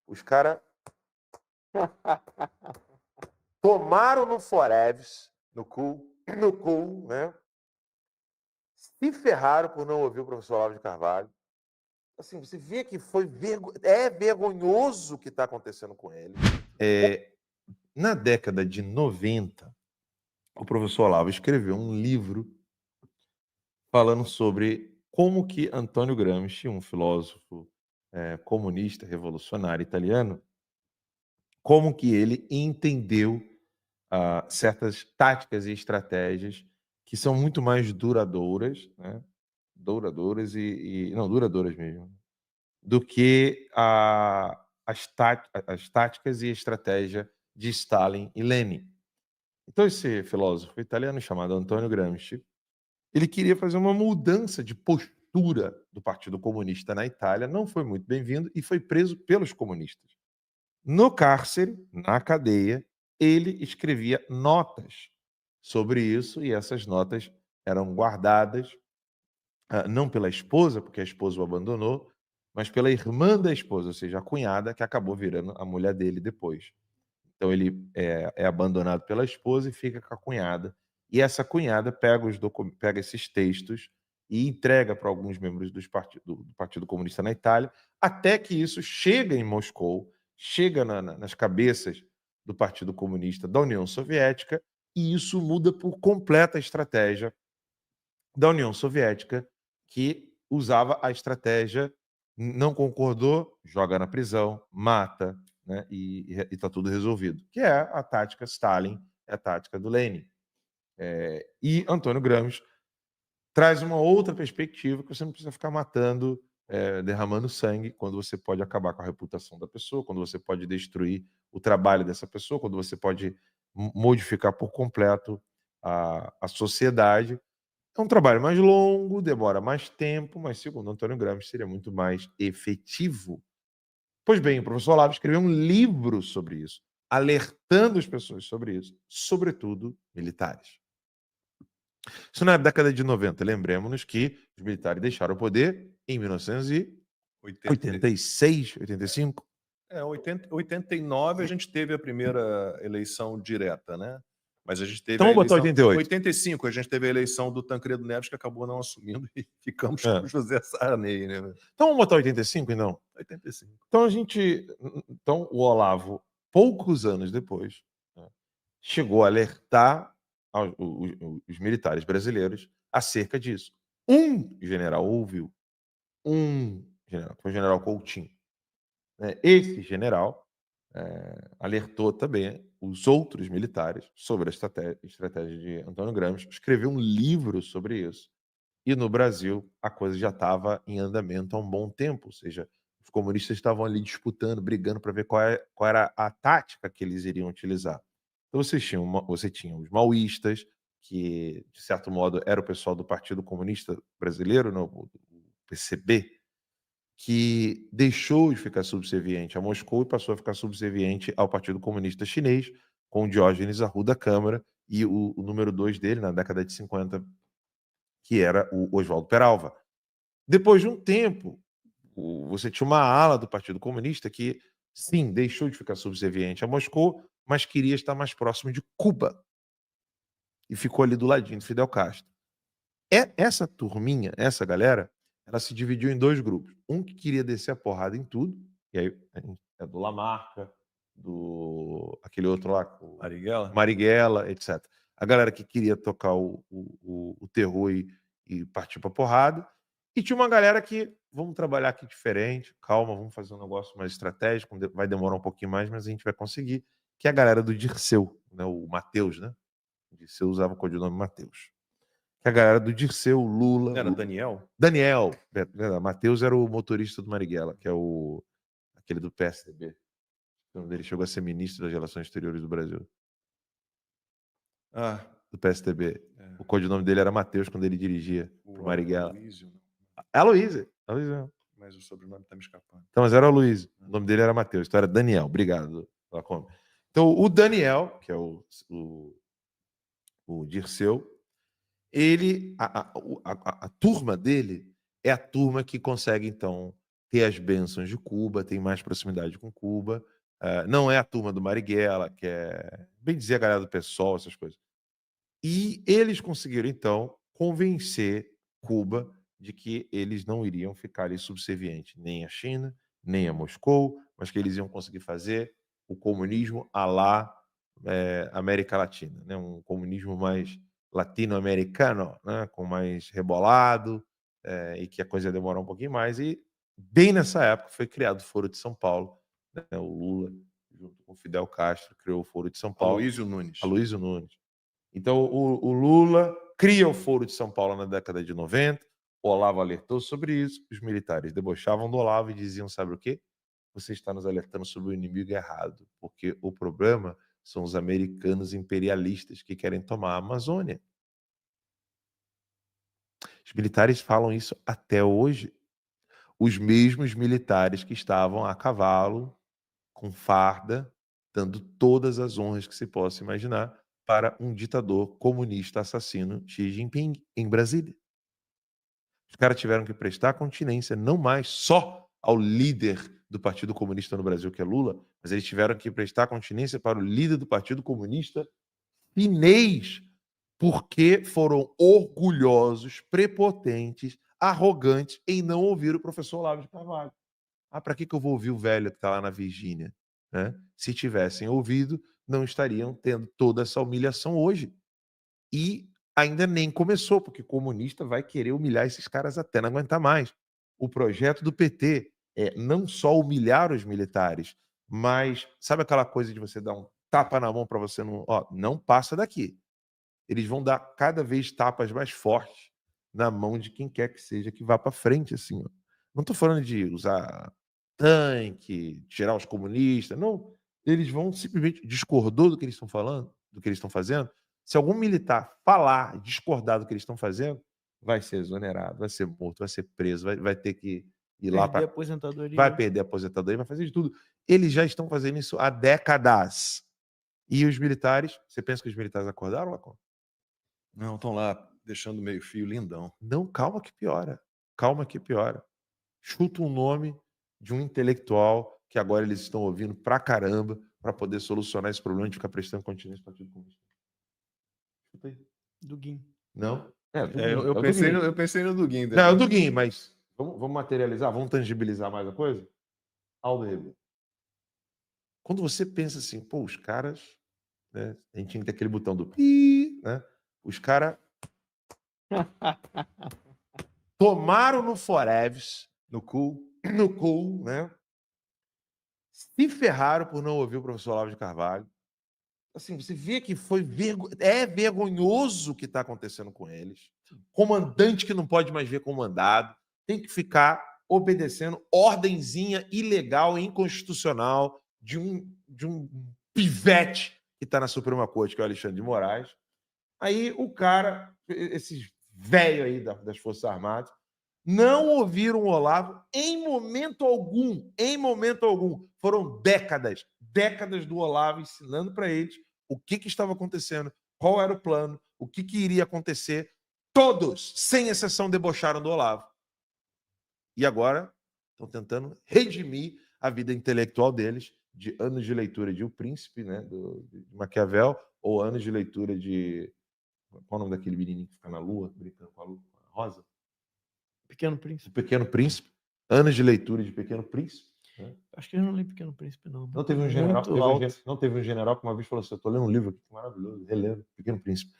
Os caras tomaram no Foreves, no cu, né? Se ferraram por não ouvir o professor Olavo de Carvalho. Assim, você vê que é vergonhoso o que está acontecendo com ele. Na década de 90, o professor Olavo escreveu um livro falando sobre como que Antônio Gramsci, um filósofo comunista, revolucionário italiano, como que ele entendeu certas táticas e estratégias que são muito mais duradouras, né? Duradouras mesmo, do que as táticas e estratégia de Stalin e Lenin. Então, esse filósofo italiano chamado Antônio Gramsci, ele queria fazer uma mudança de postura do Partido Comunista na Itália, não foi muito bem-vindo e foi preso pelos comunistas. No cárcere, na cadeia, ele escrevia notas sobre isso e essas notas eram guardadas não pela esposa, porque a esposa o abandonou, mas pela irmã da esposa, ou seja, a cunhada, que acabou virando a mulher dele depois. Então ele é abandonado pela esposa e fica com a cunhada. E essa cunhada pega esses textos e entrega para alguns membros do Partido Comunista na Itália, até que isso chega em Moscou, chega nas cabeças do Partido Comunista da União Soviética, e isso muda por completa a estratégia da União Soviética, que usava a estratégia não concordou, joga na prisão, mata, né, e está tudo resolvido, que é a tática Stalin, é a tática do Lenin. E Antônio Gramsci traz uma outra perspectiva, que você não precisa ficar matando, derramando sangue, quando você pode acabar com a reputação da pessoa, quando você pode destruir o trabalho dessa pessoa, quando você pode modificar por completo a sociedade. É um trabalho mais longo, demora mais tempo, mas segundo Antônio Gramsci seria muito mais efetivo. Pois bem, o professor Olavo escreveu um livro sobre isso, alertando as pessoas sobre isso, sobretudo militares. Isso na década de 90. Lembremos-nos que os militares deixaram o poder em 1986, 85. 89 a gente teve a primeira eleição direta, né? Mas a gente teve Então a vamos botar eleição... 88. 85 a gente teve a eleição do Tancredo Neves, que acabou não assumindo, e ficamos com o José Sarney, né? Então vamos botar 85, então? 85. Então o Olavo, poucos anos depois, né, chegou a alertar os militares brasileiros acerca disso. Um general ouviu, que foi o general Coutinho. Esse general alertou também os outros militares sobre a estratégia de Antônio Gramsci, escreveu um livro sobre isso. E no Brasil a coisa já estava em andamento há um bom tempo, ou seja, os comunistas estavam ali disputando, brigando para ver qual era a tática que eles iriam utilizar. Então você tinha os maoístas, que de certo modo era o pessoal do Partido Comunista Brasileiro, o PCB, que deixou de ficar subserviente a Moscou e passou a ficar subserviente ao Partido Comunista Chinês, com Diógenes Arruda Câmara e o número 2 dele, na década de 50, que era o Oswaldo Peralva. Depois de um tempo, você tinha uma ala do Partido Comunista que, sim, deixou de ficar subserviente a Moscou, mas queria estar mais próximo de Cuba. E ficou ali do ladinho do Fidel Castro. Essa turminha, essa galera, ela se dividiu em dois grupos. Um que queria descer a porrada em tudo, e aí é do Lamarca, do aquele outro lá, Marighella, etc. A galera que queria tocar o terror e partir pra porrada. E tinha uma galera que, vamos trabalhar aqui diferente, calma, vamos fazer um negócio mais estratégico, vai demorar um pouquinho mais, mas a gente vai conseguir, que é a galera do Dirceu, né? O Mateus, né? O Dirceu usava o codinome Mateus. Que é a galera do Dirceu, Lula... Era Daniel? Daniel. Mateus era o motorista do Marighella, que é aquele do PSDB. Quando ele chegou a ser ministro das Relações Exteriores do Brasil. Do PSDB. O codinome dele era Mateus quando ele dirigia pro Marighella. Aloysio. Mas o sobrenome tá me escapando. Então, mas era Aloysio. O nome dele era Mateus. Então era Daniel. Obrigado, Lacombe. Então, o Daniel, que é o Dirceu, a turma dele é a turma que consegue, então, ter as bênçãos de Cuba, tem mais proximidade com Cuba. Não é a turma do Marighella, que é, bem dizer, a galera do PSOL, essas coisas. E eles conseguiram, então, convencer Cuba de que eles não iriam ficar ali subservientes nem à China, nem a Moscou, mas que eles iam conseguir fazer o comunismo à la América Latina, né? Um comunismo mais latino-americano, né? Com mais rebolado, e que a coisa ia demorar um pouquinho mais. E bem nessa época foi criado o Foro de São Paulo, né? O Lula, junto com o Fidel Castro, criou o Foro de São Paulo. Aloysio Nunes. Aloysio Nunes. Então, o Lula cria o Foro de São Paulo na década de 90, o Olavo alertou sobre isso, os militares debochavam do Olavo e diziam, sabe o quê? Você está nos alertando sobre o inimigo errado, porque o problema são os americanos imperialistas que querem tomar a Amazônia. Os militares falam isso até hoje. Os mesmos militares que estavam a cavalo, com farda, dando todas as honras que se possa imaginar para um ditador comunista assassino Xi Jinping em Brasília. Os caras tiveram que prestar continência não mais só ao líder do Partido Comunista no Brasil, que é Lula, mas eles tiveram que prestar continência para o líder do Partido Comunista chinês, porque foram orgulhosos, prepotentes, arrogantes em não ouvir o professor Olavo de Carvalho. Para que eu vou ouvir o velho que está lá na Virgínia? Né? Se tivessem ouvido, não estariam tendo toda essa humilhação hoje. E ainda nem começou, porque comunista vai querer humilhar esses caras até não aguentar mais. O projeto do PT é não só humilhar os militares, mas sabe aquela coisa de você dar um tapa na mão para você não passa daqui. Eles vão dar cada vez tapas mais fortes na mão de quem quer que seja que vá para frente, assim. Ó. Não estou falando de usar tanque, tirar os comunistas, não. Eles vão simplesmente discordou do que eles estão falando, do que eles estão fazendo. Se algum militar falar, discordar do que eles estão fazendo, vai ser exonerado, vai ser morto, vai ser preso, vai ter que ir lá para aposentadoria. Vai perder a aposentadoria, vai fazer de tudo. Eles já estão fazendo isso há décadas. E os militares, você pensa que os militares acordaram, Lacon? Não, estão lá deixando meio fio lindão. Não, calma que piora. Calma que piora. Chuta um nome de um intelectual que agora eles estão ouvindo pra caramba para poder solucionar esse problema de ficar prestando continência para o Partido Comunista. Chuta aí. Duguin. Não? Eu pensei no Duguin. Não, é o Duguin, mas vamos materializar, vamos tangibilizar mais a coisa? Aldo Rebelo. Quando você pensa assim, pô, os caras, né, a gente tinha que ter aquele botão do pi, né? Os caras tomaram no Foreves, no cu, né? Se ferraram por não ouvir o professor Olavo de Carvalho. Assim, você vê que é vergonhoso o que está acontecendo com eles. Comandante que não pode mais ver comandado, tem que ficar obedecendo ordenzinha ilegal e inconstitucional de um pivete que está na Suprema Corte, que é o Alexandre de Moraes. Aí o cara, esses velhos aí das Forças Armadas, não ouviram o Olavo em momento algum. Em momento algum. Foram décadas do Olavo ensinando para eles o que estava acontecendo, qual era o plano, o que iria acontecer. Todos, sem exceção, debocharam do Olavo. E agora estão tentando redimir a vida intelectual deles de anos de leitura de O Príncipe, né, de Maquiavel, ou anos de leitura de... Qual é o nome daquele menininho que fica na lua, brincando com a lua? Rosa? Pequeno Príncipe. Pequeno Príncipe. Anos de leitura de Pequeno Príncipe. Né? Acho que eu não li Pequeno Príncipe, não. Não teve um general que uma vez falou assim, eu estou lendo um livro aqui maravilhoso, relendo Pequeno Príncipe.